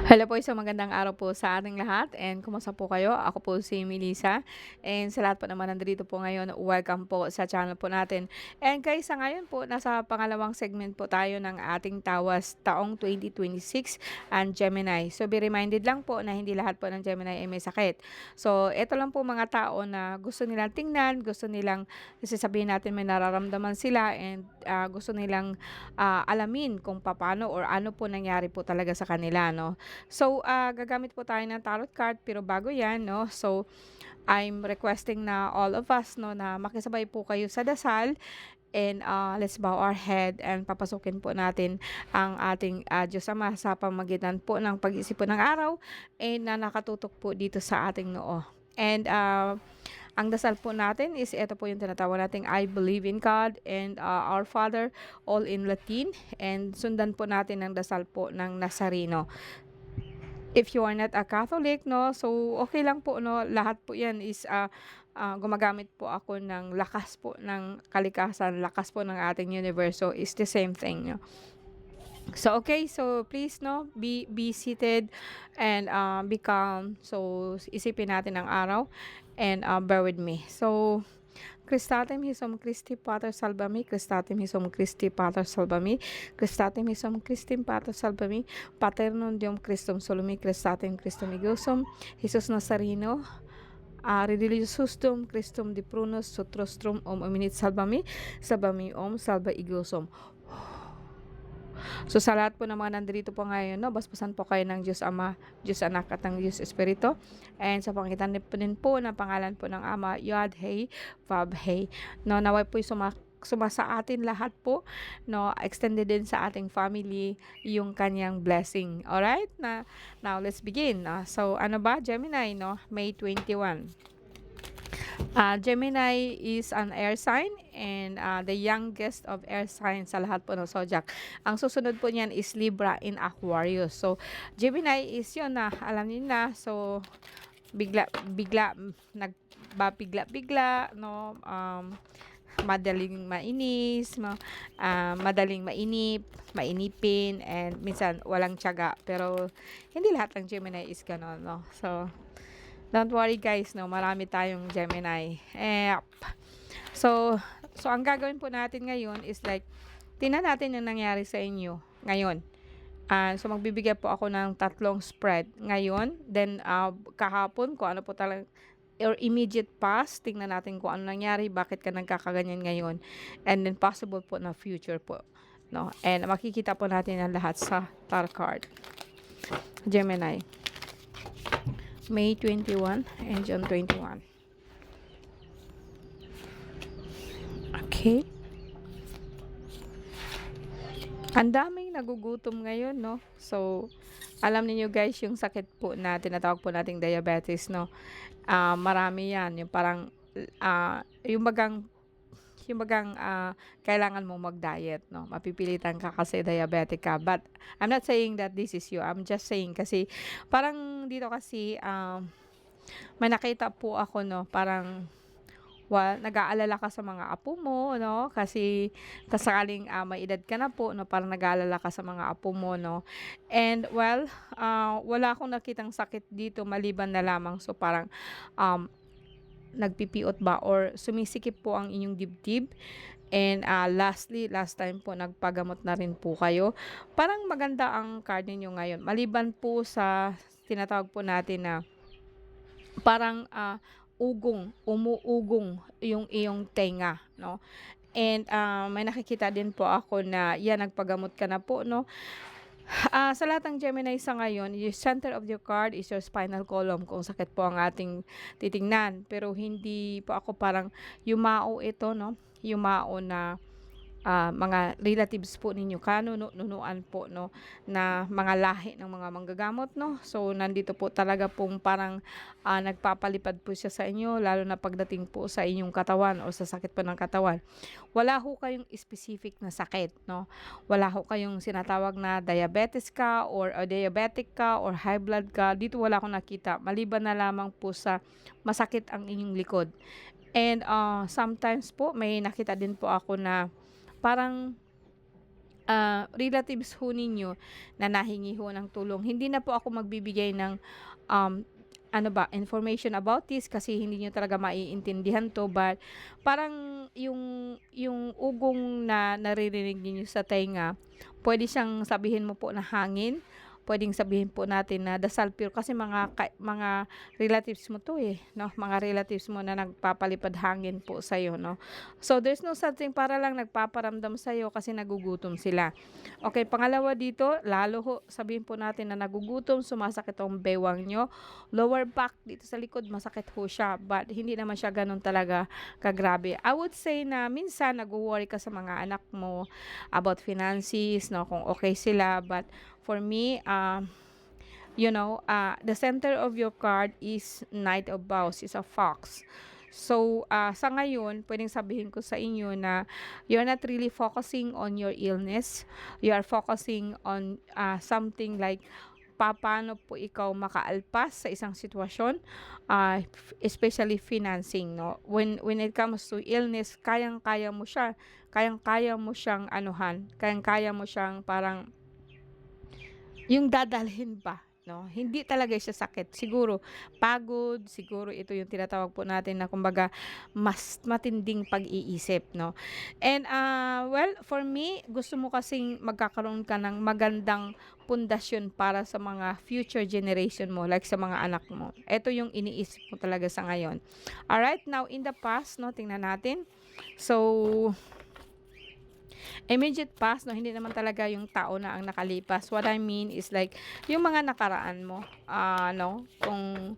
Hello po, isang magandang araw po sa ating lahat and kumusta po kayo? Ako po si Melissa and sa lahat po naman nandito po ngayon, welcome po sa channel po natin. And guys, sa ngayon po, nasa pangalawang segment po tayo ng ating tawas taong 2026 and Gemini. So be reminded lang po na hindi lahat po ng Gemini ay may sakit. So ito lang po mga tao na gusto nilang tingnan, gusto nilang, kasi sabihin natin may nararamdaman sila and gusto nilang alamin kung paano or ano po nangyari po talaga sa kanila, no? So, gagamit po tayo ng tarot card pero bago 'yan 'no. So, I'm requesting na all of us 'no na makisabay po kayo sa dasal and let's bow our head and papasukin po natin ang ating Diyos Ama sa pamamagitan po ng pag-iisip po ng araw and na nakatutok po dito sa ating noo. And ang dasal po natin is ito po yung tinatawag nating I believe in God and our Father, all in Latin, and sundan po natin ang dasal po ng Nazareno. If you are not a Catholic 'no, so okay lang po 'no, lahat po 'yan is, gumagamit po ako ng lakas po ng kalikasan, lakas po ng ating universo is the same thing 'no. So, okay, so please 'no, be seated and, be calm. So, isipin natin ang araw and, bear with me. So, Cristatem Hisum Christi Pater Salvami, Cristatem Hisum Christi Pater Salvami, Cristatem Hisum Christi Pater Salvami, Paternum Deum Christum Solumi, Cristatem Christum Igusum, Jesus Nazareno, Redilius Justum Christum de Prunus Sutrostrum Ominit Salvami, Salvami Salva Igusum. So sa lahat po ng mga nandito po ngayon, no, basbasan po kayo ng Diyos Ama, Diyos Anak at ng Diyos Espiritu. And sa pangitan din po ng pangalan po ng Ama, Yod Hey, Vav Hey. No, naway po sumasa atin lahat po, no, extended din sa ating family yung kanyang blessing. Alright? Now let's begin. So ano ba, Gemini, no? May 21. Gemini is an air sign and the youngest of air signs sa lahat po ng zodiac. Ang susunod po niyan is Libra in Aquarius. So, Gemini is yun na, alam niyo na. So, bigla, nagbabigla-bigla, no? Madaling mainis, madaling mainipin, and minsan walang tiyaga. Pero, hindi lahat ng Gemini is ganon, no? So, don't worry guys, no, marami tayong Gemini. So ang gagawin po natin ngayon is like, tingnan natin yung nangyari sa inyo ngayon. So magbibigay po ako ng tatlong spread ngayon. Then kahapon kung ano po talaga or immediate past, tingnan natin kung ano nangyari, bakit ka nagkakaganyan ngayon. And then possible po na future po. No? And makikita po natin ang lahat sa tarot card. Gemini. May 21 and June 21. Okay. Ang daming nagugutom ngayon, no? So, alam niyo guys, yung sakit po na tinatawag po nating diabetes, no? Marami yan. Yung parang, yung bagang kailangan mo mag-diet, no? Mapipilitan ka kasi diabetic ka. But, I'm not saying that this is you. I'm just saying kasi, parang dito kasi, may nakita po ako, no? Parang, nag-aalala ka sa mga apo mo, no? Kasi sakaling may edad ka na po, no? Parang nag-aalala ka sa mga apo mo, no? And well, wala akong nakitang sakit dito maliban na lamang. So parang nagpipiot ba or sumisikip po ang inyong dibdib. And lastly, last time po nagpagamot na rin po kayo. Parang maganda ang card ninyo ngayon. Maliban po sa tinatawag po natin na parang umuugong yung iyong tenga, no? And may nakikita din po ako na yan, nagpagamot ka na po, no? Sa lahat ng Gemini sa ngayon, yung center of your card is your spinal column, kung sakit po ang ating titingnan. Pero hindi po ako parang yumao ito, no? Yumao na mga relatives po ninyo, kanunuan po, no, na mga lahi ng mga manggagamot, no. So nandito po talaga pong parang nagpapalipad po siya sa inyo, lalo na pagdating po sa inyong katawan o sa sakit po ng katawan. Wala ho kayong specific na sakit, no. Wala ho kayong sinatawag na diabetes ka or diabetic ka or high blood ka. Dito wala akong nakita, maliban na lamang po sa masakit ang inyong likod. And sometimes po may nakita din po ako na parang relatives ho ninyo na nahingi ho ng tulong. Hindi na po ako magbibigay ng, um, ano ba, information about this kasi hindi niyo talaga maiintindihan 'to, but parang yung ugong na naririnig ninyo sa tenga, puwede siyang sabihin mo po na hangin, puwedeng sabihin po natin na dasal, pero kasi mga relatives mo 'to, eh, 'no, mga relatives mo na nagpapalipad hangin po sa'yo, 'no. So, there's no such thing, para lang nagpaparamdam sa'yo kasi nagugutom sila. Okay, pangalawa dito, lalo ho sabihin po natin na nagugutom, sumasakit ang bewang niyo, lower back dito sa likod masakit ho siya, but hindi naman siya gano'n talaga kagrabe. I would say na minsan nagwo-worry ka sa mga anak mo about finances, 'no, kung okay sila, but for me, the center of your card is Knight of Vows, is a fox. So, sa ngayon, pwedeng sabihin ko sa inyo na you're not really focusing on your illness. You are focusing on something like paano po ikaw makaalpas sa isang sitwasyon, especially financing, no? When it comes to illness, kayang-kaya mo siya, kayang-kaya mo siyang anuhan, kayang-kaya mo siyang parang yung dadalhin pa, 'no, hindi talaga siya sakit. Siguro pagod, siguro ito yung tinatawag po natin na kumbaga mas matinding pag-iisip, 'no. And, well, for me, gusto mo kasing magkakaroon ka ng magandang pundasyon para sa mga future generation mo, like sa mga anak mo. Eto yung iniisip mo talaga sa ngayon. Alright, now in the past, 'no, tingnan natin. So, immediate past, 'no, hindi naman talaga yung tao na ang nakalipas. What I mean is like yung mga nakaraan mo, 'no, kung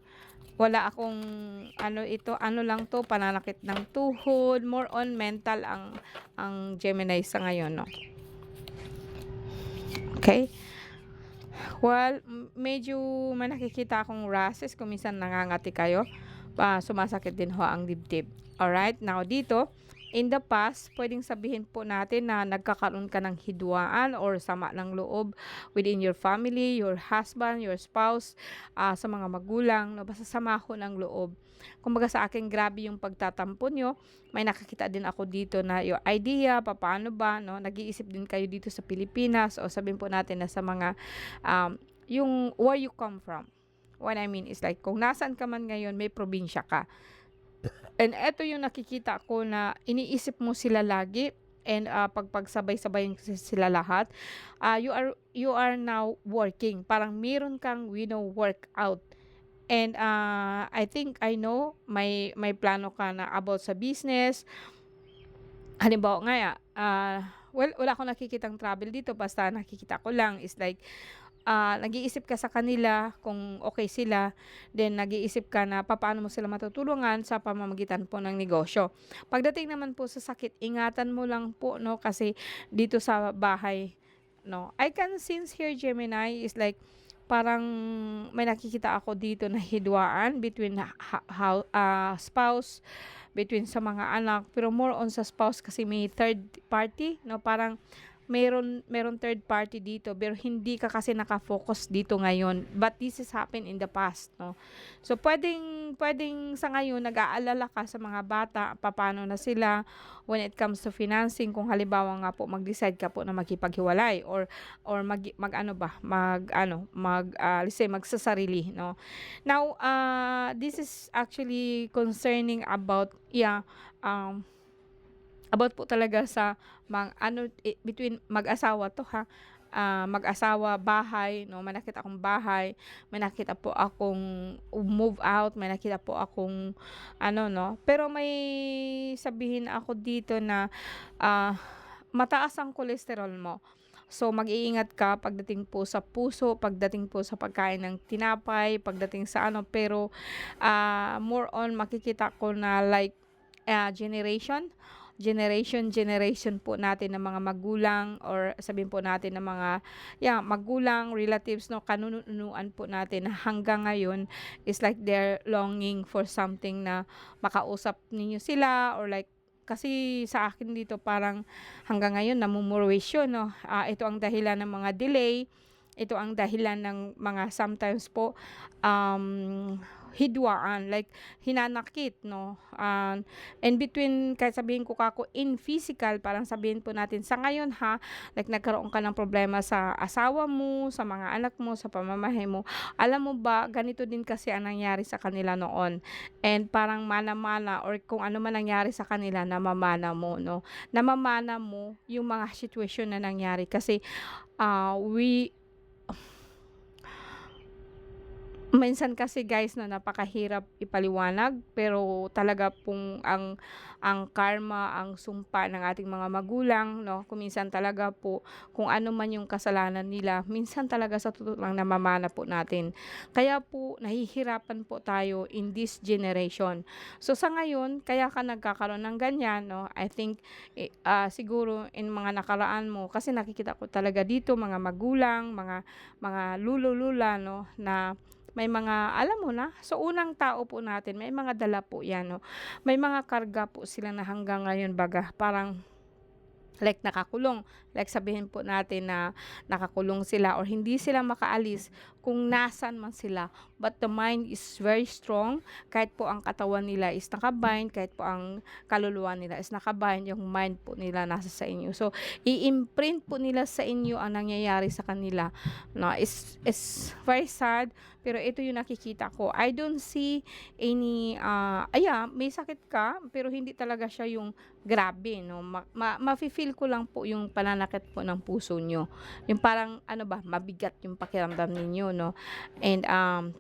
wala akong ano, ito ano lang 'to, pananakit ng tuhod, more on mental ang Gemini sa ngayon, 'no. Okay. Well, medyo may nakikita akong rashes kung minsan nangangati kayo, sumasakit din ho ang dibdib. Alright, now dito, in the past, pwedeng sabihin po natin na nagkakaroon ka ng hidwaan or sama ng loob within your family, your husband, your spouse, sa mga magulang, 'no, basta sama ho ng loob. Kumbaga sa akin, grabe yung pagtatampo niyo. May nakakita din ako dito na your idea, papaano ba, 'no, nag-iisip din kayo dito sa Pilipinas, o sabihin po natin na sa mga, yung where you come from. What I mean is like kung nasaan ka man ngayon, may probinsya ka. And eto yung nakikita ko na iniisip mo sila lagi, and, pagsabay-sabayin sila lahat, you are now working. Parang meron kang workout. And, I think I know may plano ka na about sa business. Halimbawa nga, well, wala akong nakikitang travel dito, basta nakikita ko lang is like, nag-iisip ka sa kanila kung okay sila, then nag-iisip ka na papaano mo sila matutulungan sa pamamagitan po ng negosyo. Pagdating naman po sa sakit, ingatan mo lang po, 'no, kasi dito sa bahay, 'no, I can sense here, Gemini, is like parang may nakikita ako dito na hidwaan between spouse, between sa mga anak, pero more on sa spouse kasi may third party, 'no, parang meron third party dito, pero hindi ka kasi naka-focus dito ngayon, but this has happened in the past, 'no. So, puwedeng sa ngayon nag-aalala ka sa mga bata, papaano na sila when it comes to financing, kung halimbawa nga po mag-decide ka po na makipaghiwalay, or mag-ano ba, let's say magsasarili, 'no. Now, this is actually concerning about, about po talaga sa between mag-asawa 'to, ha. Mag-asawa, bahay, 'no, may nakita akong bahay, may nakita po akong move out, may nakita po akong ano, 'no. Pero may sabihin ako dito na, mataas ang cholesterol mo. So, mag-iingat ka pagdating po sa puso, pagdating po sa pagkain ng tinapay, pagdating sa ano, pero, more on makikita ko na like, generation po natin ng mga magulang, or sabihin po natin ng mga magulang, relatives, 'no, kanunuan po natin na hanggang ngayon is like they're longing for something na makausap ninyo sila, or like kasi sa akin dito parang hanggang ngayon namumurwisyo, 'no. Ito ang dahilan ng mga delay, ito ang dahilan ng mga sometimes po, um, hidwaan, like hinanakit, no? And between, kahit sabihin ko kako in physical, parang sabihin po natin sa ngayon ha, like nagkaroon ka ng problema sa asawa mo, sa mga anak mo, sa pamamahay mo. Alam mo ba, ganito din kasi ang nangyari sa kanila noon. And parang mana-mana, or kung ano man nangyari sa kanila, namamana mo, no? Namamana mo yung mga sitwasyon na nangyari kasi we minsan kasi guys na napakahirap ipaliwanag, pero talaga pong ang karma, ang sumpa ng ating mga magulang, no, kung minsan talaga po kung ano man yung kasalanan nila, minsan talaga sa totoo lang namamana po natin. Kaya po nahihirapan po tayo in this generation. So sa ngayon, kaya ka nagkakaroon ng ganyan, no, I think siguro in mga nakaraan mo, kasi nakikita ko talaga dito mga magulang, mga lulo-lula, no, na may mga alam mo na, so unang tao po natin may mga dala po 'yan, 'no. May mga karga po sila na hanggang ngayon baga parang like nakakulong. Like sabihin po natin na nakakulong sila or hindi sila makaalis kung nasan man sila. But the mind is very strong. Kahit po ang katawan nila is nakabind, kahit po ang kaluluwa nila is nakabind, yung mind po nila nasa sa inyo. So, i-imprint po nila sa inyo ang nangyayari sa kanila. No, is very sad, pero ito yung nakikita ko. I don't see any, may sakit ka, pero hindi talaga siya yung grabe, no. Mafi-feel ko lang po yung pananakit po ng puso nyo. Yung parang, ano ba, mabigat yung pakiramdam ninyo, no. And,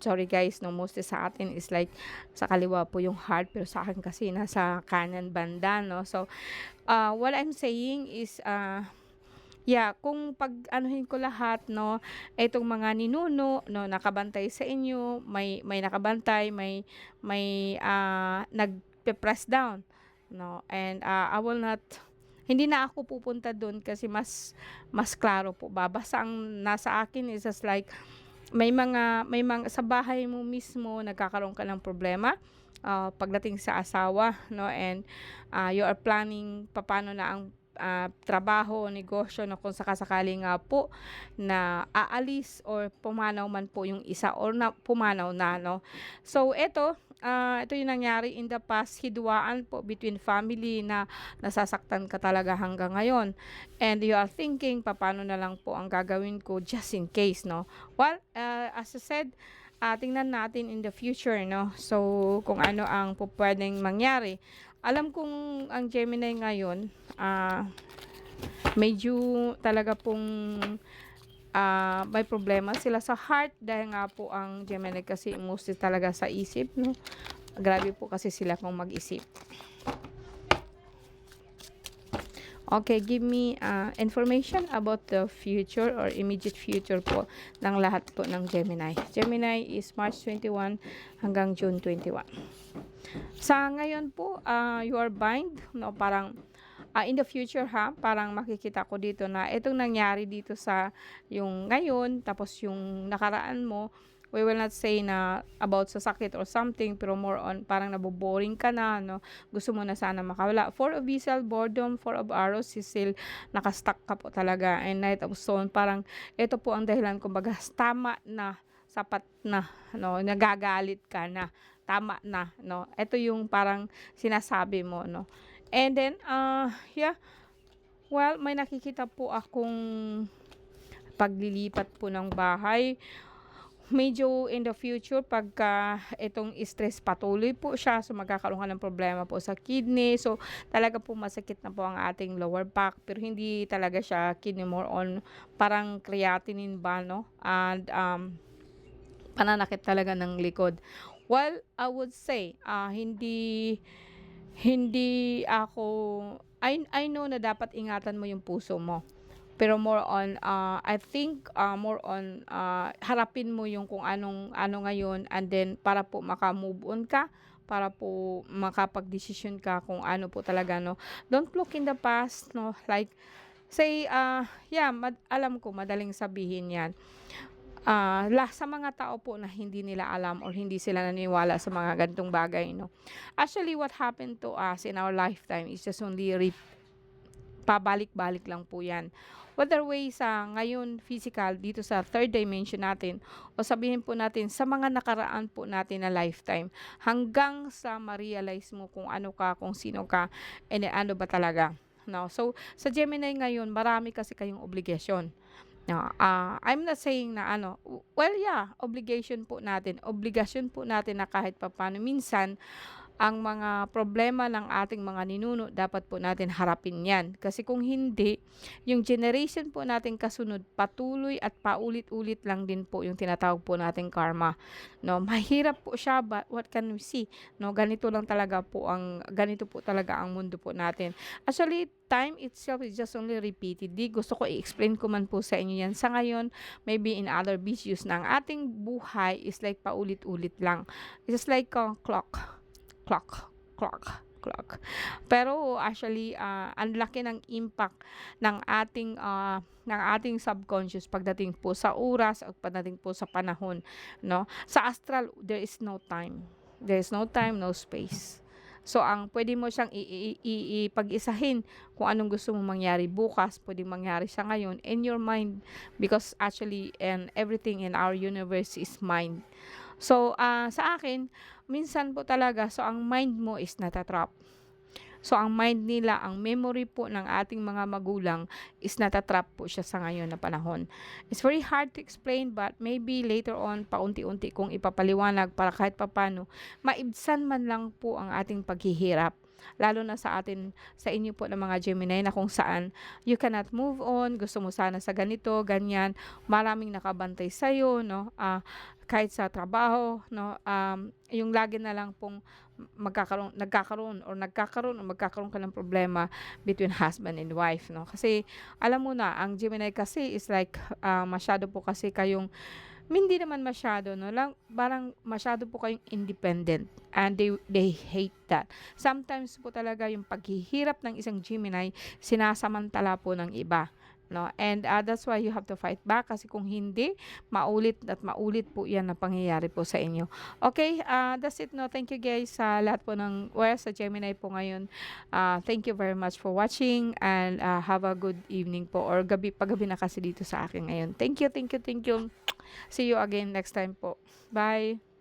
sorry guys, no, mostly sa atin is like, sa kaliwa po yung heart, pero sa akin kasi nasa kanan banda, no. So, what I'm saying is, kung pag-anuhin ko lahat, no, itong mga ninuno, no, nakabantay sa inyo, may nakabantay, may nagpe-press down, no, and I will not, hindi na ako pupunta dun kasi mas klaro po ba. Basta ang nasa akin is just like, may mga sa bahay mo mismo nagkakaroon ka ng problema, pagdating sa asawa, no, and you are planning papaano na ang trabaho, negosyo, na kung sakasakali nga po na aalis or pumanaw man po yung isa or na pumanaw na, no. So ito yung nangyari in the past, hidwaan po between family na nasasaktan ka talaga hanggang ngayon. And you are thinking, papaano na lang po ang gagawin ko just in case, no. Well, as I said, tingnan natin in the future, no. So, kung ano ang pwedeng mangyari. Alam kong ang Gemini ngayon, medyo talaga pong may problema sila sa heart dahil nga po ang Gemini kasi mostly talaga sa isip, no. Grabe po kasi sila kung mag-isip. Okay, give me information about the future or immediate future po ng lahat po ng Gemini. Gemini is March 21 hanggang June 21. Sa ngayon po, you are bind, no, parang in the future ha, parang makikita ko dito na itong nangyari dito sa yung ngayon, tapos yung nakaraan mo, we will not say na about sa sakit or something, pero more on parang naboboring ka na, no, gusto mo na sana makawala. Four of Vessel, boredom. Four of Arrows, still nakastuck ka po talaga. And Knight of Stone, parang ito po ang dahilan, kumbaga tama na, sapat na, no, nagagalit ka na, tama na, no. Ito yung parang sinasabi mo, no. And then, well, may nakikita po akong paglilipat po ng bahay. Medyo in the future, pagka itong stress patuloy po siya, so magkakaroon ka ng problema po sa kidney. So, talaga po masakit na po ang ating lower back, pero hindi talaga siya kidney, more on parang creatinine ba, no? And, pananakit talaga ng likod. Well, I would say, hindi ako, I know na dapat ingatan mo yung puso mo. Pero more on, I think, more on, harapin mo yung kung ano ngayon, and then para po maka-move on ka, para po makapag-desisyon ka kung ano po talaga, no. Don't look in the past, no. Like, say, alam ko, madaling sabihin yan. Sa mga tao po na hindi nila alam or hindi sila naniniwala sa mga ganitong bagay, no. Actually, what happened to us in our lifetime is just only pabalik-balik lang po yan. whether way sa ngayon physical dito sa third dimension natin o sabihin po natin sa mga nakaraan po natin na lifetime hanggang sa ma-realize mo kung ano ka, kung sino ka, and ano ba talaga. No? So, sa Gemini ngayon, marami kasi kayong obligasyon. No, I'm not saying na ano, well, yeah, obligation po natin. Obligasyon po natin na kahit papaano minsan ang mga problema ng ating mga ninuno dapat po natin harapin 'yan. Kasi kung hindi, yung generation po nating kasunod patuloy at paulit-ulit lang din po yung tinatawag po nating karma. No, mahirap po siya but what can we see? No, ganito po talaga ang mundo po natin. Actually, time itself is just only repeatedly. Gusto ko i-explain ko man po sa inyo 'yan sa ngayon, maybe in other videos na ang ating buhay is like paulit-ulit lang. It's just like a clock, clock. Pero actually, ang laki ng impact ng ating subconscious pagdating po sa oras at pagdating po sa panahon, no? Sa astral, there is no time. There is no time, no space. So, ang pwede mo siyang ipag-isahin kung anong gusto mong mangyari bukas, pwedeng mangyari sa ngayon in your mind because actually and everything in our universe is mind. So, sa akin, minsan po talaga, so ang mind mo is natatrap. So, ang mind nila, ang memory po ng ating mga magulang is natatrap po siya sa ngayon na panahon. It's very hard to explain but maybe later on, paunti-unti kong ipapaliwanag para kahit papano, maibsan man lang po ang ating paghihirap. Lalo na sa atin, sa inyo po ng mga Gemini na kung saan you cannot move on, gusto mo sana sa ganito, ganyan, maraming nakabantay sa'yo, no? Kahit sa trabaho, no? Yung lagi na lang pong magkakaroon ka ng problema between husband and wife, no? Kasi alam mo na, ang Gemini kasi is like masyado po kasi kayong hindi naman masyado, no? Lang, parang masyado po kayong independent and they hate that. Sometimes po talaga yung paghihirap ng isang Gemini, sinasamantala po ng iba. No? And that's why you have to fight back kasi kung hindi, maulit at maulit po yan na pangyayari po sa inyo. Okay, that's it. No? Thank you guys sa lahat po ng sa Gemini po ngayon. Thank you very much for watching and have a good evening po or paggabi na kasi dito sa akin ngayon. Thank you. See you again next time po. Bye!